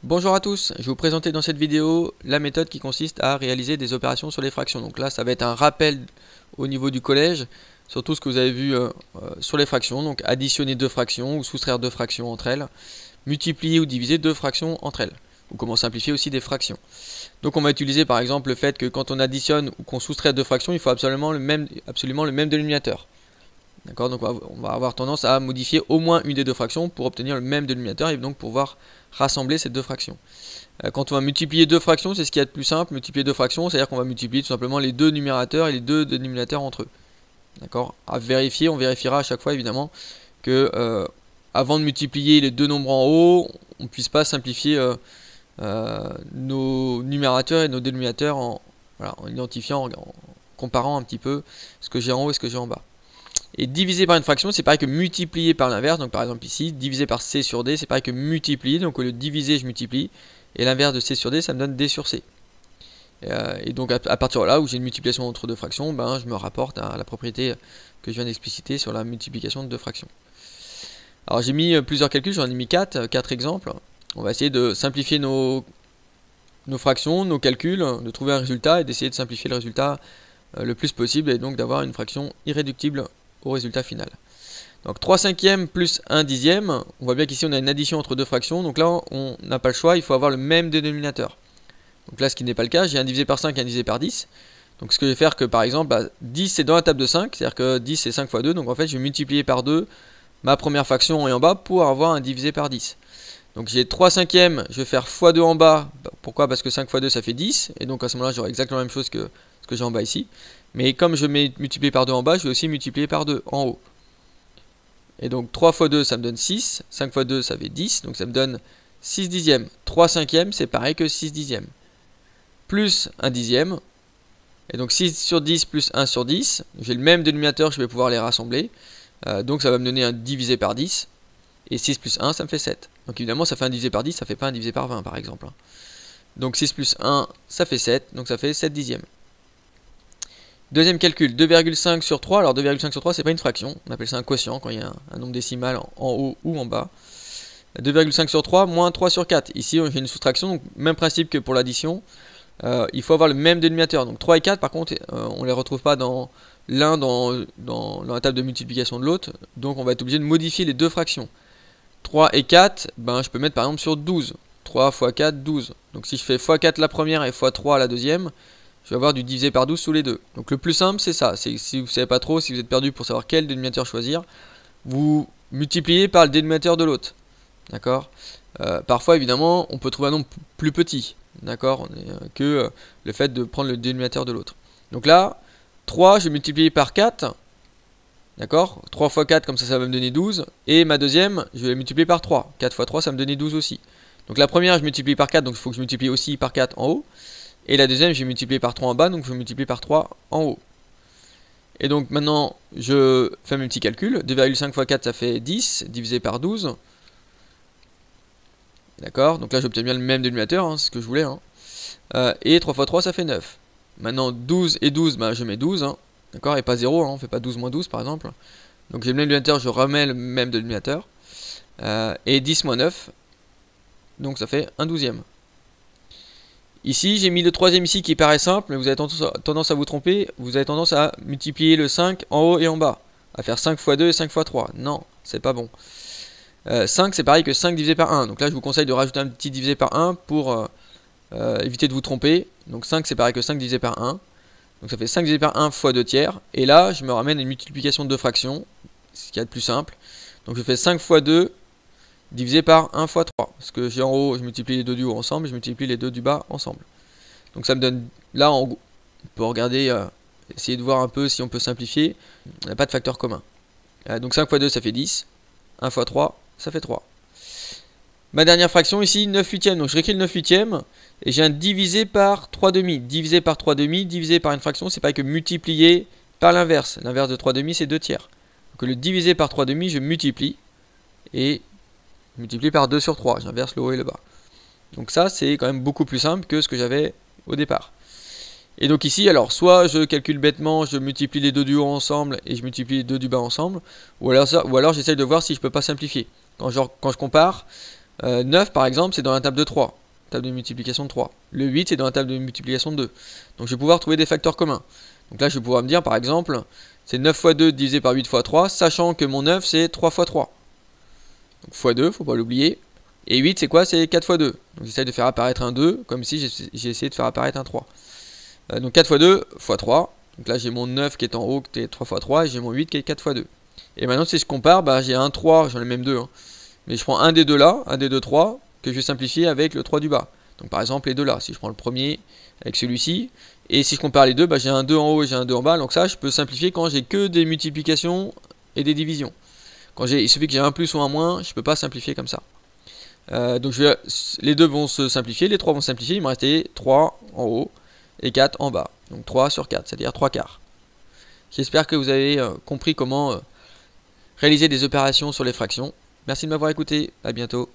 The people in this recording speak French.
Bonjour à tous, je vais vous présenter dans cette vidéo la méthode qui consiste à réaliser des opérations sur les fractions. Donc là ça va être un rappel au niveau du collège sur tout ce que vous avez vu sur les fractions. Donc additionner deux fractions ou soustraire deux fractions entre elles, multiplier ou diviser deux fractions entre elles, ou comment simplifier aussi des fractions. Donc on va utiliser par exemple le fait que quand on additionne ou qu'on soustrait deux fractions, il faut absolument le même dénominateur. D'accord, donc on va avoir tendance à modifier au moins une des deux fractions pour obtenir le même dénominateur et donc pouvoir rassembler ces deux fractions. Quand on va multiplier deux fractions, c'est ce qu'il y a de plus simple. Multiplier deux fractions, c'est-à-dire qu'on va multiplier tout simplement les deux numérateurs et les deux dénominateurs entre eux. D'accord. À vérifier, on vérifiera à chaque fois évidemment que avant de multiplier les deux nombres en haut, on ne puisse pas simplifier nos numérateurs et nos dénominateurs en identifiant, en comparant un petit peu ce que j'ai en haut et ce que j'ai en bas. Et diviser par une fraction, c'est pareil que multiplier par l'inverse. Donc par exemple ici, diviser par c sur d, c'est pareil que multiplier. Donc au lieu de diviser, je multiplie. Et l'inverse de c sur d, ça me donne d sur c. Et donc à partir de là où j'ai une multiplication entre deux fractions, je me rapporte à la propriété que je viens d'expliciter sur la multiplication de deux fractions. Alors j'ai mis plusieurs calculs, j'en ai mis 4 exemples. On va essayer de simplifier nos fractions, nos calculs, de trouver un résultat et d'essayer de simplifier le résultat le plus possible et donc d'avoir une fraction irréductible au résultat final. Donc 3 cinquièmes plus 1 dixième, on voit bien qu'ici on a une addition entre deux fractions, donc là on n'a pas le choix, il faut avoir le même dénominateur. Donc là ce qui n'est pas le cas, j'ai un divisé par 5 et un divisé par 10. Donc ce que je vais faire que par exemple, 10 c'est dans la table de 5, c'est-à-dire que 10 c'est 5 fois 2, donc en fait je vais multiplier par 2 ma première fraction en haut et en bas pour avoir un divisé par 10. Donc j'ai 3 cinquièmes, je vais faire x2 en bas, pourquoi? Parce que 5 fois 2 ça fait 10, et donc à ce moment là j'aurai exactement la même chose que ce que j'ai en bas ici. Mais comme je mets multiplié par 2 en bas, je vais aussi multiplier par 2 en haut. Et donc 3 fois 2, ça me donne 6. 5 fois 2, ça fait 10. Donc ça me donne 6 dixièmes. 3 cinquièmes, c'est pareil que 6 dixièmes. Plus 1 dixième. Et donc 6 sur 10 plus 1 sur 10. J'ai le même dénominateur, je vais pouvoir les rassembler. Donc ça va me donner un divisé par 10. Et 6 plus 1, ça me fait 7. Donc évidemment, ça fait un divisé par 10, ça fait pas un divisé par 20 par exemple. Donc 6 plus 1, ça fait 7. Donc ça fait 7 dixièmes. Deuxième calcul, 2,5 sur 3. Alors 2,5 sur 3, c'est pas une fraction. On appelle ça un quotient quand il y a un nombre décimal en haut ou en bas. 2,5 sur 3, moins 3 sur 4. Ici, j'ai une soustraction, donc même principe que pour l'addition. Il faut avoir le même dénominateur. Donc 3 et 4, par contre, on ne les retrouve pas dans l'un dans la table de multiplication de l'autre. Donc on va être obligé de modifier les deux fractions. 3 et 4, je peux mettre par exemple sur 12. 3 fois 4, 12. Donc si je fais x4 la première et x3 la deuxième, je vais avoir du divisé par 12 sous les deux. Donc le plus simple c'est ça, si vous ne savez pas trop, si vous êtes perdu pour savoir quel dénominateur choisir, vous multipliez par le dénominateur de l'autre. D'accord. Parfois évidemment on peut trouver un nombre plus petit, d'accord, que le fait de prendre le dénominateur de l'autre. Donc là, 3 je vais multiplier par 4, d'accord, 3 fois 4 comme ça va me donner 12, et ma deuxième je vais multiplier par 3, 4 fois 3 ça me donnait 12 aussi. Donc la première je multiplie par 4, donc il faut que je multiplie aussi par 4 en haut. Et la deuxième, j'ai multiplié par 3 en bas, donc je vais multiplier par 3 en haut. Et donc maintenant, je fais mes petits calculs. 2,5 fois 4, ça fait 10, divisé par 12. D'accord, donc là j'obtiens bien le même dénominateur, c'est ce que je voulais. Et 3 fois 3, ça fait 9. Maintenant, 12 et 12, je mets 12. D'accord, et pas 0, on ne fait pas 12 moins 12 par exemple. Donc j'ai le même dénominateur, je remets le même dénominateur. Et 10 moins 9, donc ça fait un douzième. Ici, j'ai mis le troisième ici qui paraît simple, mais vous avez tendance à vous tromper. Vous avez tendance à multiplier le 5 en haut et en bas. À faire 5 fois 2 et 5 fois 3. Non, c'est pas bon. 5, c'est pareil que 5 divisé par 1. Donc là, je vous conseille de rajouter un petit divisé par 1 pour éviter de vous tromper. Donc 5, c'est pareil que 5 divisé par 1. Donc ça fait 5 divisé par 1 fois 2 tiers. Et là, je me ramène à une multiplication de deux fractions, ce qui est le plus simple. Donc je fais 5 fois 2 divisé par 1 fois 3. Parce que j'ai en haut, je multiplie les deux du haut ensemble, je multiplie les deux du bas ensemble. Donc ça me donne, là on peut regarder, essayer de voir un peu si on peut simplifier. On n'a pas de facteur commun. Donc 5 fois 2 ça fait 10. 1 fois 3 ça fait 3. Ma dernière fraction ici, 9 huitièmes. Donc je réécris le 9 huitièmes. Et j'ai un divisé par 3 demi. Divisé par 3 demi, divisé par une fraction, c'est pas que multiplier par l'inverse. L'inverse de 3 demi c'est 2 tiers. Donc le divisé par 3 demi, je multiplie. Et multiplié par 2 sur 3, j'inverse le haut et le bas. Donc ça, c'est quand même beaucoup plus simple que ce que j'avais au départ. Et donc ici, alors, soit je calcule bêtement, je multiplie les deux du haut ensemble et je multiplie les deux du bas ensemble, ou alors j'essaye de voir si je peux pas simplifier. Quand je compare, 9 par exemple, c'est dans la table de 3, table de multiplication de 3. Le 8, c'est dans la table de multiplication de 2. Donc je vais pouvoir trouver des facteurs communs. Donc là, je vais pouvoir me dire, par exemple, c'est 9 fois 2 divisé par 8 fois 3, sachant que mon 9, c'est 3 fois 3. Donc fois 2, faut pas l'oublier. Et 8, c'est quoi? C'est 4 fois 2. Donc j'essaie de faire apparaître un 2, comme si j'ai essayé de faire apparaître un 3. Donc 4 fois 2 fois 3. Donc là, j'ai mon 9 qui est en haut, qui est 3 fois 3, et j'ai mon 8 qui est 4 fois 2. Et maintenant, si je compare, bah, j'ai un 3, j'en ai même deux. Hein. Mais je prends un des deux là, un des deux 3, que je vais simplifier avec le 3 du bas. Donc par exemple, les deux là. Si je prends le premier avec celui-ci, et si je compare les deux, bah, j'ai un 2 en haut et j'ai un 2 en bas. Donc ça, je peux simplifier quand j'ai que des multiplications et des divisions. Quand il suffit que j'ai un plus ou un moins, je ne peux pas simplifier comme ça. Donc les deux vont se simplifier, les 3 vont se simplifier, il me restait 3 en haut et 4 en bas. Donc 3 sur 4, c'est-à-dire 3 quarts. J'espère que vous avez compris comment réaliser des opérations sur les fractions. Merci de m'avoir écouté, à bientôt.